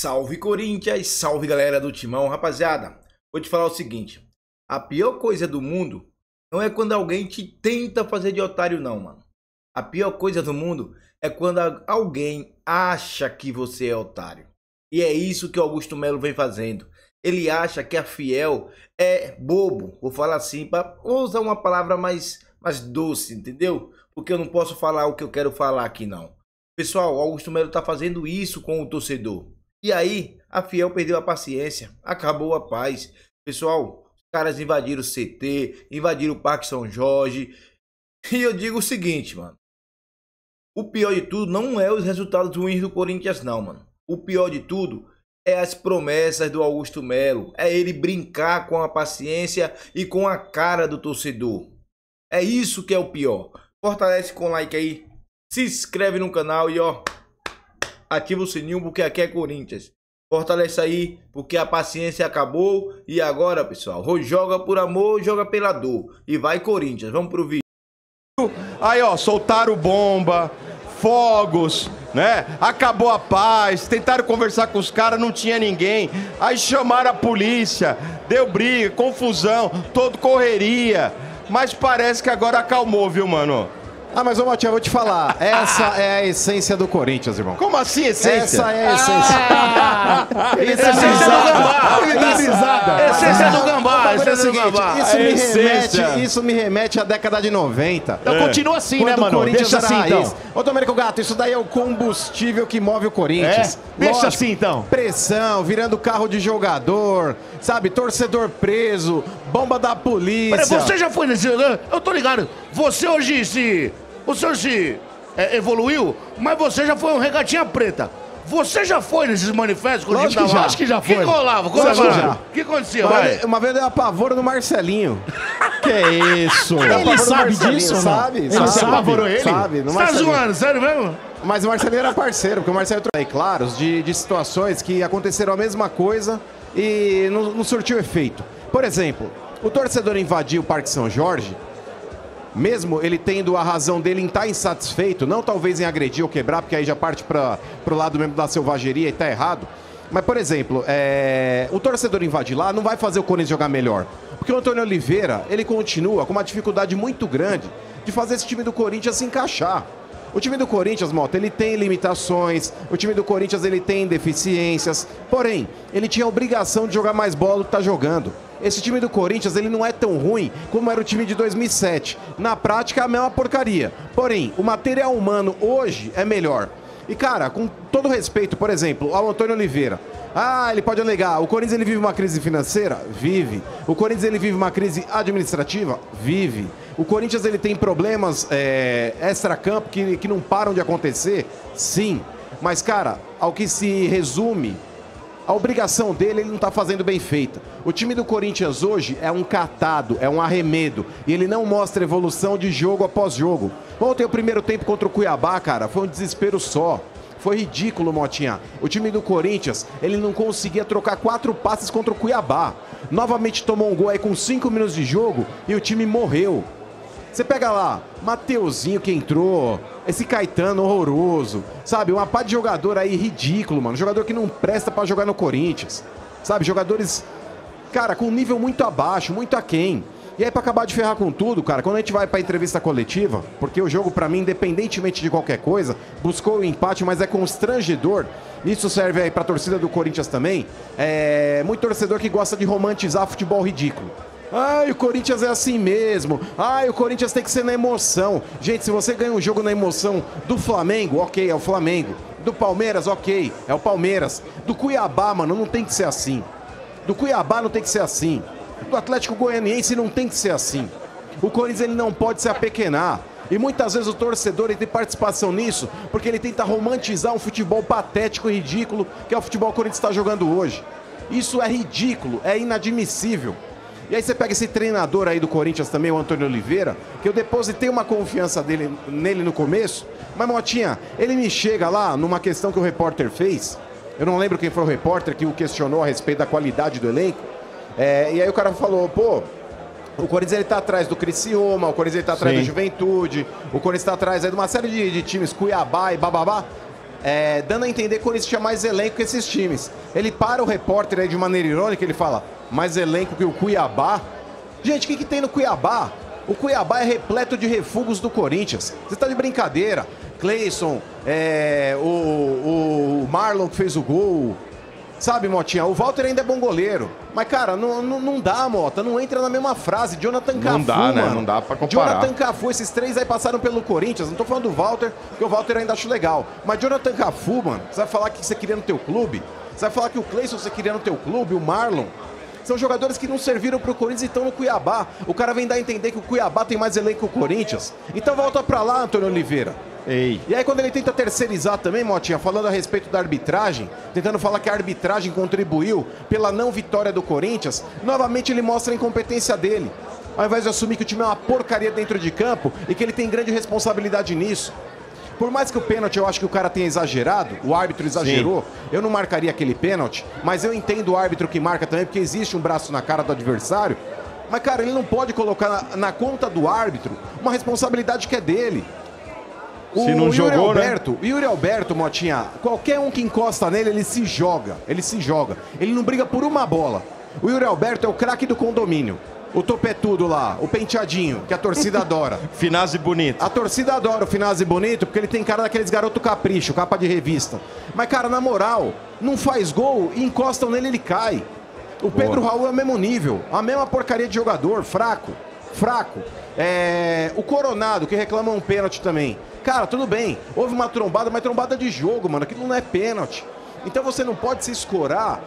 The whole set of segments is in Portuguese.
Salve Corinthians, salve galera do Timão. Rapaziada, vou te falar o seguinte. A pior coisa do mundo não é quando alguém te tenta fazer de otário não, mano. A pior coisa do mundo é quando alguém acha que você é otário. E é isso que o Augusto Melo vem fazendo. Ele acha que a Fiel é bobo. Vou falar assim, vou usar uma palavra mais doce, entendeu? Porque eu não posso falar o que eu quero falar aqui não. Pessoal, o Augusto Melo tá fazendo isso com o torcedor. E aí, a Fiel perdeu a paciência, acabou a paz. Pessoal, os caras invadiram o CT, invadiram o Parque São Jorge. E eu digo o seguinte, mano. O pior de tudo não é os resultados ruins do Corinthians não, mano. O pior de tudo é as promessas do Augusto Melo. É ele brincar com a paciência e com a cara do torcedor. É isso que é o pior. Fortalece com like aí. Se inscreve no canal e ó, ativa o sininho porque aqui é Corinthians. Fortalece aí porque a paciência acabou. E agora, pessoal, joga por amor, joga pela dor. E vai Corinthians, vamos pro vídeo. Aí ó, soltaram bomba, fogos, né? Acabou a paz, tentaram conversar com os caras, não tinha ninguém. Aí chamaram a polícia, deu briga, confusão, todo correria. Mas parece que agora acalmou, viu, mano? Ah, mas ô Motinha, eu vou te falar, essa é a essência do Corinthians, irmão. Como assim, essência? Essa é a essência. Essência do gambá. Essência do gambá. Essência do gambá. Isso me remete à década de 90. Então continua assim, né, mano? Corinthians Deixa assim, então. Ô, Domênico Gato, isso daí é o combustível que move o Corinthians. Deixa assim, então. Pressão, virando carro de jogador, sabe? Torcedor preso, bomba da polícia. Peraí, você já foi nesse... Eu tô ligado. Você hoje evoluiu, mas você já foi um regatinha preta. Você já foi nesses manifestos? Lógico que já. Acho que já foi. Que colava? O que acontecia? Uma vez eu dei apavoro no Marcelinho. Que isso? Ele sabe disso, sabe? Você apavorou ele? Sabe. Você tá zoando, sério mesmo? Mas o Marcelinho era parceiro, porque o Marcelinho trouxe claros de situações que aconteceram a mesma coisa e não surtiu efeito. Por exemplo, o torcedor invadiu o Parque São Jorge, mesmo ele tendo a razão dele em estar insatisfeito, não talvez em agredir ou quebrar, porque aí já parte para o lado mesmo da selvageria e tá errado. Mas, por exemplo, o torcedor invadir lá não vai fazer o Corinthians jogar melhor. Porque o Antônio Oliveira, ele continua com uma dificuldade muito grande de fazer esse time do Corinthians se encaixar. O time do Corinthians, Mota, ele tem limitações, o time do Corinthians ele tem deficiências, porém, ele tinha a obrigação de jogar mais bola do que tá jogando. Esse time do Corinthians, ele não é tão ruim como era o time de 2007. Na prática, é a mesma porcaria. Porém, o material humano hoje é melhor. E, cara, com todo respeito, por exemplo, ao Antônio Oliveira. Ah, ele pode alegar, o Corinthians ele vive uma crise financeira? Vive. O Corinthians ele vive uma crise administrativa? Vive. O Corinthians ele tem problemas extra-campo que não param de acontecer? Sim. Mas, cara, ao que se resume, a obrigação dele ele não está fazendo bem feita. O time do Corinthians hoje é um catado, é um arremedo. E ele não mostra evolução de jogo após jogo. Ontem o primeiro tempo contra o Cuiabá, cara, foi um desespero só. Foi ridículo, Motinha. O time do Corinthians, ele não conseguia trocar 4 passes contra o Cuiabá. Novamente tomou um gol aí com 5 minutos de jogo e o time morreu. Você pega lá, Mateuzinho que entrou, esse Caetano horroroso, sabe? Uma pá de jogador aí ridículo, mano. Jogador que não presta pra jogar no Corinthians, sabe? Jogadores, cara, com um nível muito abaixo, muito aquém. E aí pra acabar de ferrar com tudo, cara, quando a gente vai pra entrevista coletiva, porque o jogo pra mim, independentemente de qualquer coisa, buscou o empate, mas é constrangedor. Isso serve aí pra torcida do Corinthians também. Muito torcedor que gosta de romantizar futebol ridículo. Ai, o Corinthians é assim mesmo. Ai, o Corinthians tem que ser na emoção. Gente, se você ganha um jogo na emoção do Flamengo, ok, é o Flamengo. Do Palmeiras, ok, é o Palmeiras. Do Cuiabá, mano, não tem que ser assim. Do Cuiabá não tem que ser assim. Do Atlético Goianiense não tem que ser assim. O Corinthians ele não pode se apequenar. E muitas vezes o torcedor ele tem participação nisso porque ele tenta romantizar um futebol patético e ridículo que é o futebol que o Corinthians está jogando hoje. Isso é ridículo, é inadmissível. E aí você pega esse treinador aí do Corinthians também, o Antônio Oliveira, que eu depositei uma confiança nele no começo, mas, Motinha, ele me chega lá numa questão que o repórter fez, eu não lembro quem foi o repórter que o questionou a respeito da qualidade do elenco, e aí o cara falou, pô, o Corinthians ele tá atrás do Criciúma, o Corinthians ele tá atrás do Juventude, o Corinthians tá atrás aí de uma série de times, Cuiabá e bababá. dando a entender que o Corinthians tinha mais elenco que esses times. Ele para o repórter aí de maneira irônica, ele fala, mais elenco que o Cuiabá? Gente, o que tem no Cuiabá? O Cuiabá é repleto de refugos do Corinthians. Você tá de brincadeira. Cleison, o Marlon que fez o gol. Sabe, Motinha, o Walter ainda é bom goleiro. Mas, cara, não dá, Mota. Não entra na mesma frase. Jonathan Cafu, Não dá, né? mano. Não dá pra comparar. Jonathan Cafu, esses 3 aí passaram pelo Corinthians. Não tô falando do Walter, porque o Walter ainda acho legal. Mas Jonathan Cafu, mano, você vai falar que você queria no teu clube? Você vai falar que o Cleison você queria no teu clube? O Marlon? São jogadores que não serviram pro Corinthians e estão no Cuiabá. O cara vem dar a entender que o Cuiabá tem mais elenco que o Corinthians. Então volta pra lá, Antônio Oliveira. Ei. E aí quando ele tenta terceirizar também, Motinha, falando a respeito da arbitragem, tentando falar que a arbitragem contribuiu pela não vitória do Corinthians, novamente ele mostra a incompetência dele. Ao invés de assumir que o time é uma porcaria dentro de campo e que ele tem grande responsabilidade nisso. Por mais que o pênalti eu acho que o cara tenha exagerado, o árbitro exagerou, eu não marcaria aquele pênalti, mas eu entendo o árbitro que marca também, porque existe um braço na cara do adversário. Mas, cara, ele não pode colocar na conta do árbitro uma responsabilidade que é dele. Se não jogou, né? O Yuri Alberto, Motinha, qualquer um que encosta nele, ele se joga. Ele se joga. Ele não briga por uma bola. O Yuri Alberto é o craque do condomínio. O topetudo lá, o penteadinho, que a torcida adora. Finazzi bonito. A torcida adora o Finazzi bonito, porque ele tem cara daqueles garoto capricho, capa de revista. Mas, cara, na moral, não faz gol e encostam nele, ele cai. O Pedro Raul é o mesmo nível, a mesma porcaria de jogador, fraco. O Coronado, que reclama um pênalti também. Cara, tudo bem, houve uma trombada, mas trombada de jogo, mano, aquilo não é pênalti. Então você não pode se escorar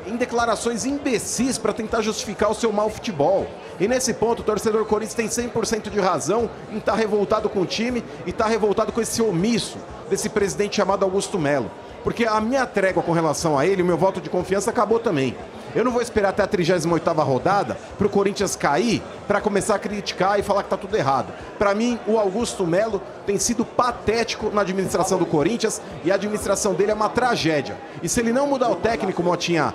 em declarações imbecis para tentar justificar o seu mau futebol. E nesse ponto, o torcedor Corinthians tem 100% de razão em estar revoltado com o time e estar revoltado com esse omisso desse presidente chamado Augusto Melo. Porque a minha trégua com relação a ele, o meu voto de confiança acabou também. Eu não vou esperar até a 38ª rodada para o Corinthians cair, para começar a criticar e falar que tá tudo errado. Para mim, o Augusto Melo tem sido patético na administração do Corinthians e a administração dele é uma tragédia. E se ele não mudar o técnico, Motinha,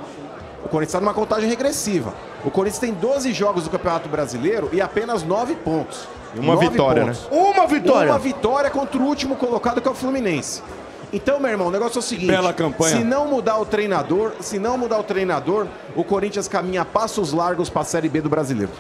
o Corinthians está numa contagem regressiva. O Corinthians tem 12 jogos do Campeonato Brasileiro e apenas 9 pontos. Uma vitória, pontos. né? Uma vitória. Uma vitória contra o último colocado, que é o Fluminense. Então, meu irmão, o negócio é o seguinte, Bela campanha. se não mudar o treinador, o Corinthians caminha a passos largos para a Série B do Brasileiro.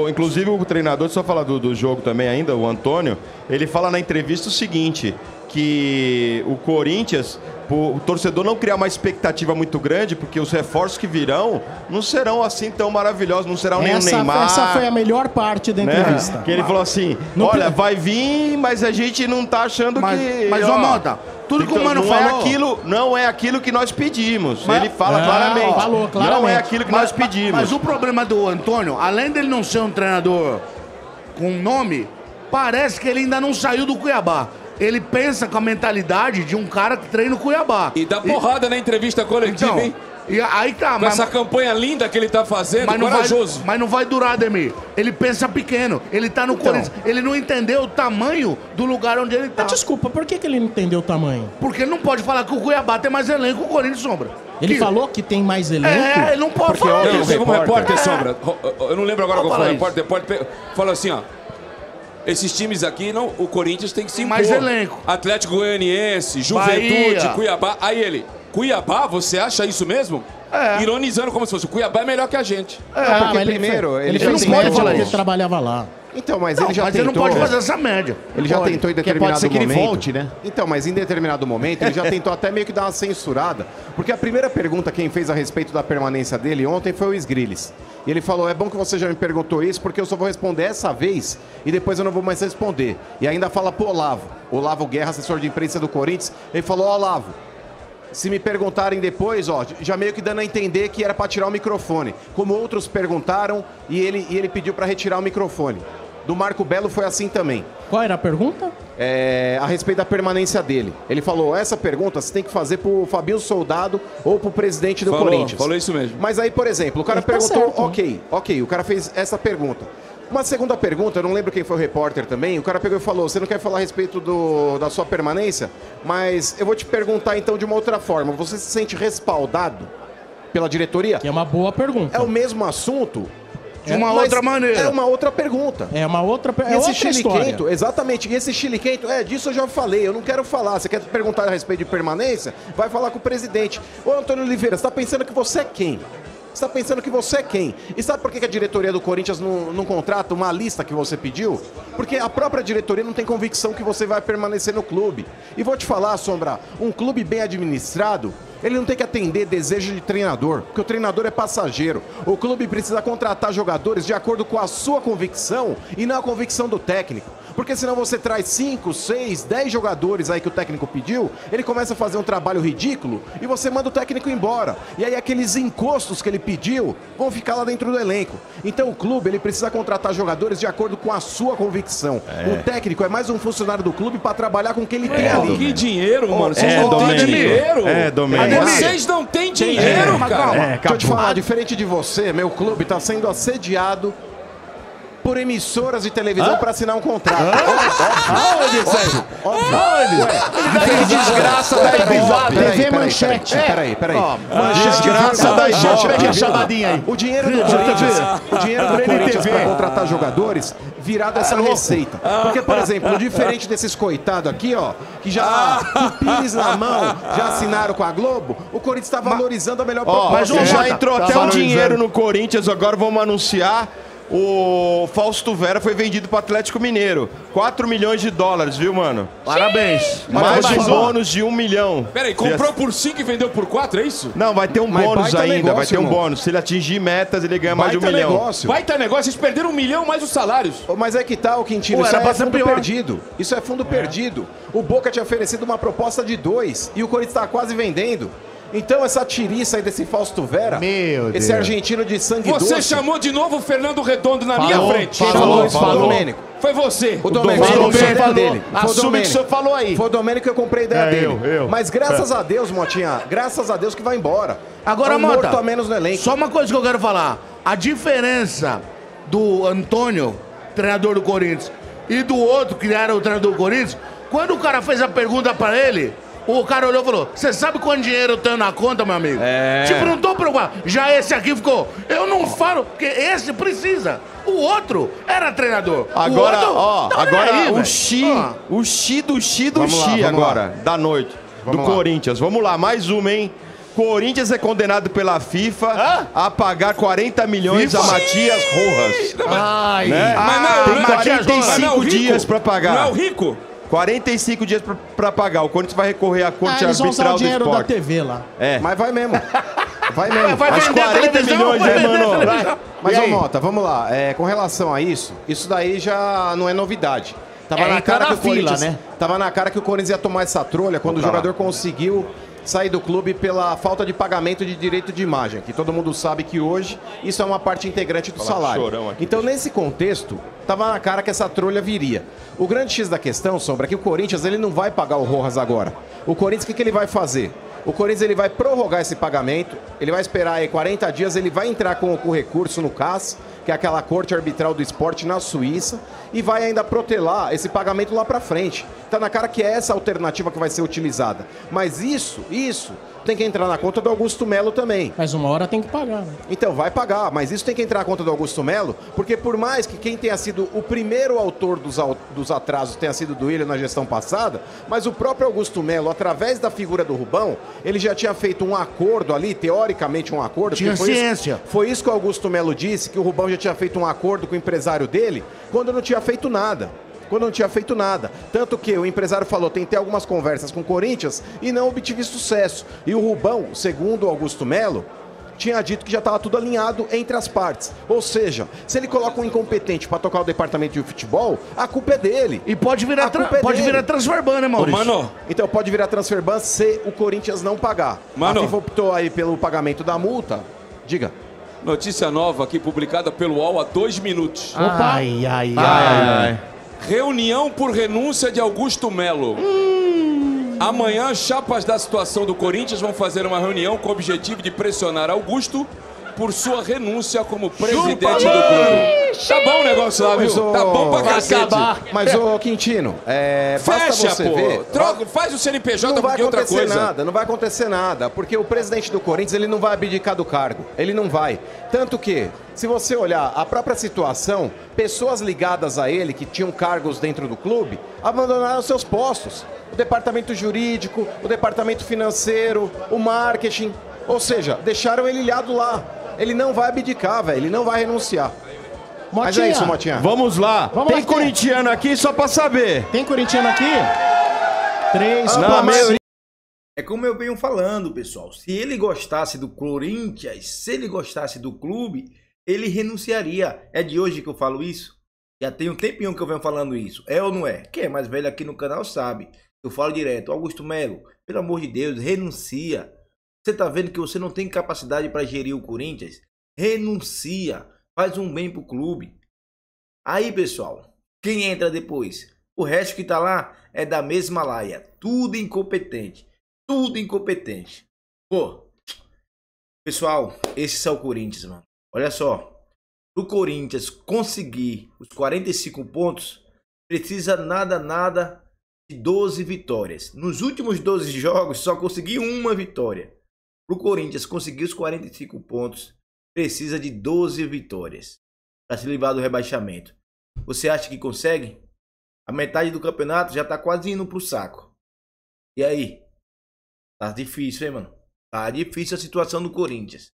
Inclusive o treinador, só falar do jogo também ainda, o Antônio, ele fala na entrevista o seguinte, que o Corinthians, o torcedor não criar uma expectativa muito grande, porque os reforços que virão não serão assim tão maravilhosos, não serão nem o Neymar. Essa foi a melhor parte da entrevista. Que ele falou assim, olha, vai vir, mas a gente não tá achando que... Mas, ô Mota, tudo que o Mano falou... Não é aquilo que nós pedimos. Ele fala claramente. Falou claramente. Não é aquilo que nós pedimos. Mas o problema do Antônio, além dele não ser um treinador com nome, parece que ele ainda não saiu do Cuiabá. Ele pensa com a mentalidade de um cara que treina o Cuiabá. E dá porrada na entrevista coletiva, Então, hein? e aí tá, Com essa campanha linda que ele tá fazendo, corajoso. Mas não vai durar, Ademir. Ele pensa pequeno. Ele tá no Corinthians. Ele não entendeu o tamanho do lugar onde ele tá. Mas desculpa, por que ele não entendeu o tamanho? Porque ele não pode falar que o Cuiabá tem mais elenco que o Corinthians, Sombra. Ele falou que tem mais elenco? Ele não pode falar Não, isso. teve um repórter, Sombra. Eu não lembro agora qual foi o repórter. Falou assim, ó. Esses times aqui, o Corinthians tem que se impor. Mais elenco. Atlético Goianiense, Juventude, Cuiabá. Aí ele, Cuiabá, você acha isso mesmo? Ironizando como se fosse, o Cuiabá é melhor que a gente. Porque primeiro, ele já não tentou... pode falar que ele trabalhava lá. Então, mas ele já Mas tentou... ele não pode fazer essa média. Ele já tentou em determinado pode ser que momento. ele volte, né? Então, mas em determinado momento ele já tentou até meio que dar uma censurada. Porque a primeira pergunta quem fez a respeito da permanência dele ontem foi o Sgrillis. E ele falou, é bom que você já me perguntou isso, porque eu só vou responder essa vez e depois eu não vou mais responder. E ainda fala pro Olavo Guerra, assessor de imprensa do Corinthians, ele falou, Olavo, se me perguntarem depois, já meio que dando a entender que era para tirar o microfone. Como outros perguntaram e ele pediu para retirar o microfone. Do Marco Belo foi assim também. Qual era a pergunta? A respeito da permanência dele. Ele falou, essa pergunta você tem que fazer pro Fabinho Soldado ou pro presidente do Corinthians. Falou isso mesmo. Mas aí, por exemplo, o cara perguntou, ok, o cara fez essa pergunta. Uma segunda pergunta, eu não lembro quem foi o repórter também, o cara pegou e falou, você não quer falar a respeito da sua permanência? Mas eu vou te perguntar então de uma outra forma, você se sente respaldado pela diretoria? Que é uma boa pergunta. É o mesmo assunto de uma outra maneira. É uma outra pergunta. É uma outra E esse outra Chile história. quento, exatamente, e esse Chile quento, disso eu já falei, eu não quero falar. Você quer perguntar a respeito de permanência? Vai falar com o presidente. Ô, Antônio Oliveira, você tá pensando que você é quem? Você está pensando que você é quem? E sabe por que a diretoria do Corinthians não contrata uma lista que você pediu? Porque a própria diretoria não tem convicção que você vai permanecer no clube. E vou te falar, Sombra, um clube bem administrado, ele não tem que atender desejo de treinador, porque o treinador é passageiro. O clube precisa contratar jogadores de acordo com a sua convicção e não a convicção do técnico. Porque senão você traz 5, 6, 10 jogadores aí que o técnico pediu, ele começa a fazer um trabalho ridículo e você manda o técnico embora. E aí aqueles encostos que ele pediu vão ficar lá dentro do elenco. Então o clube, ele precisa contratar jogadores de acordo com a sua convicção. O técnico é mais um funcionário do clube para trabalhar com o que ele tem ali. Que dinheiro, mano. Vocês não têm Domênico. dinheiro. Domênico. Vocês não têm dinheiro, cara. Deixa eu te falar, diferente de você, meu clube está sendo assediado por emissoras de televisão para assinar um contrato. Aonde isso aí? Óbvio. Desgraça da Ibope. TV Manchete. Peraí. Desgraça da Ibope. Pega a chamadinha aí. O dinheiro do Corinthians para contratar jogadores virá dessa receita. Porque, por exemplo, diferente desses coitados aqui, ó, que já com o Pires na mão, já assinaram com a Globo, o Corinthians está valorizando a melhor proposta. Mas já entrou até um dinheiro no Corinthians, agora vamos anunciar. O Fausto Vera foi vendido para o Atlético Mineiro. 4 milhões de dólares, viu, mano? Parabéns. Mais um bônus de 1 milhão. Peraí, comprou por 5 e vendeu por 4, é isso? Não, vai ter um Mas bônus baita ainda, negócio, vai ter um irmão. bônus. Se ele atingir metas, ele ganha mais de 1 milhão. Negócio. Vai ter negócio, vocês perderam 1 milhão mais os salários. Mas é que tá, o Quintino, Pô, isso era é pra ser fundo pior. perdido. Isso é fundo perdido. O Boca tinha oferecido uma proposta de 2 e o Corinthians tá quase vendendo. Então essa tiriça aí desse Fausto Vera, Meu esse Deus. argentino de sangue Você doce... chamou de novo o Fernando Redondo na minha frente. Falou isso, foi o Domênico. Foi você. O Domênico, eu comprei a ideia dele. Foi o Assume que o Domênico. senhor falou aí. Foi o Domênico que eu comprei a ideia dele. eu. Mas graças a Deus, Motinha, graças a Deus que vai embora. Agora, É um Mota, morto a menos no elenco. só uma coisa que eu quero falar. A diferença do Antônio, treinador do Corinthians, e do outro, que era o treinador do Corinthians, quando o cara fez a pergunta pra ele, o cara olhou e falou, você sabe quanto dinheiro eu tenho na conta, meu amigo? Tipo, não tô preocupado. Já esse aqui ficou, eu não falo, porque esse precisa. O outro era treinador. Agora, o outro, ó, tá agora aí, o velho. Xi, Ó. o Xi do Xi do Vamos lá, Xi vamos agora, da noite, Vamos do lá. Corinthians. Vamos lá, mais uma, hein? Corinthians é condenado pela FIFA a pagar 40 milhões a Matias Rojas. Ai, Né? Mas não, Tem não é 45 o Rico? dias pra pagar. Não é o Rico? 45 dias pra pagar. O Corinthians vai recorrer à Corte eles vão usar Arbitral o do dinheiro da Esporte. TV lá. Mas vai mesmo. Vai mesmo. Vai Mas vender a 40 televisão, milhões, vai hein, vender a mano? televisão. Mas, E ô aí? Mota, vamos lá. Com relação a isso, isso daí já não é novidade. Tava na entrar cara na que o Corinthians, fila, né? Tava na cara que o Corinthians ia tomar essa trolha quando o jogador conseguiu sair do clube pela falta de pagamento de direito de imagem, que todo mundo sabe que hoje isso é uma parte integrante do salário. chorão aqui. Então, nesse contexto, tava na cara que essa trolha viria. O grande X da questão, Sombra, é que o Corinthians ele não vai pagar o Rojas agora. O Corinthians, o que ele vai fazer? O Corinthians ele vai prorrogar esse pagamento, ele vai esperar aí 40 dias, ele vai entrar com o recurso no CAS, que é aquela Corte Arbitral do Esporte na Suíça, e vai ainda protelar esse pagamento lá pra frente. Tá na cara que é essa alternativa que vai ser utilizada. Mas isso tem que entrar na conta do Augusto Melo também. Mas uma hora tem que pagar, né? Então, vai pagar, mas isso tem que entrar na conta do Augusto Melo, porque por mais que quem tenha sido o primeiro autor dos atrasos tenha sido do Willian na gestão passada, mas o próprio Augusto Melo, através da figura do Rubão, ele já tinha feito um acordo ali, teoricamente um acordo. Tinha porque ciência. Foi isso que o Augusto Melo disse, que o Rubão já tinha feito um acordo com o empresário dele, quando não tinha feito nada. Tanto que o empresário falou, tentei algumas conversas com o Corinthians e não obtive sucesso. E o Rubão, segundo o Augusto Melo, tinha dito que já estava tudo alinhado entre as partes. Ou seja, se ele coloca um incompetente para tocar o departamento de futebol, a culpa é dele. E pode virar, A culpa é pode dele. virar transferban, né, Maurício? Mano, Então pode virar transferban se o Corinthians não pagar. Mano. A FIFA optou aí pelo pagamento da multa. Diga. notícia nova aqui publicada pelo UOL há 2 minutos. Ai. Reunião por renúncia de Augusto Melo. Amanhã, chapas da situação do Corinthians vão fazer uma reunião com o objetivo de pressionar Augusto por sua renúncia como presidente do clube. Tá bom o negócio lá, viu? Tá bom pra cacete. Mas, ô Quintino, fecha, basta você pô. ver... Troca, faz o CNPJ porque outra coisa. Não vai acontecer nada, porque o presidente do Corinthians, ele não vai abdicar do cargo. Ele não vai. Tanto que, se você olhar a própria situação, pessoas ligadas a ele, que tinham cargos dentro do clube, abandonaram seus postos. O departamento jurídico, o departamento financeiro, o marketing. Ou seja, deixaram ele ilhado lá. Ele não vai abdicar, velho. Ele não vai renunciar. Motinha. Mas é isso, Motinha. Vamos lá. Tem corintiano aqui só pra saber. Tem corintiano aqui? 3, Não, meu... É como eu venho falando, pessoal. Se ele gostasse do Corinthians, se ele gostasse do clube, ele renunciaria. É de hoje que eu falo isso? Já tem um tempinho que eu venho falando isso. É ou não é? Quem é mais velho aqui no canal sabe. Eu falo direto. Augusto Melo, pelo amor de Deus, renuncia. Você tá vendo que você não tem capacidade para gerir o Corinthians? Renuncia. Faz um bem pro clube. Aí, pessoal, quem entra depois? O resto que tá lá é da mesma laia. Tudo incompetente. Tudo incompetente. Pô, pessoal, esse é o Corinthians, mano. Olha só. Pro Corinthians conseguir os 45 pontos, precisa nada de 12 vitórias. Nos últimos 12 jogos, só consegui uma vitória. Pro Corinthians conseguir os 45 pontos, precisa de 12 vitórias para se livrar do rebaixamento. Você acha que consegue? A metade do campeonato já tá quase indo pro saco. E aí? Tá difícil, hein, mano? Tá difícil a situação do Corinthians.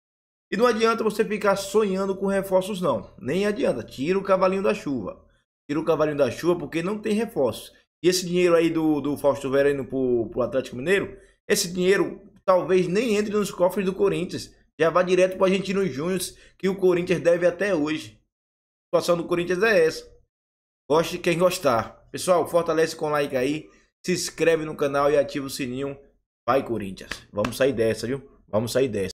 E não adianta você ficar sonhando com reforços, não. Nem adianta. Tira o cavalinho da chuva. Tira o cavalinho da chuva porque não tem reforços. E esse dinheiro aí do Fausto Vera indo pro Atlético Mineiro, esse dinheiro talvez nem entre nos cofres do Corinthians. Já vai direto pro Argentino Júnior, que o Corinthians deve até hoje. A situação do Corinthians é essa. Goste quem gostar. Pessoal, fortalece com like aí. Se inscreve no canal e ativa o sininho. Vai, Corinthians. Vamos sair dessa, viu? Vamos sair dessa.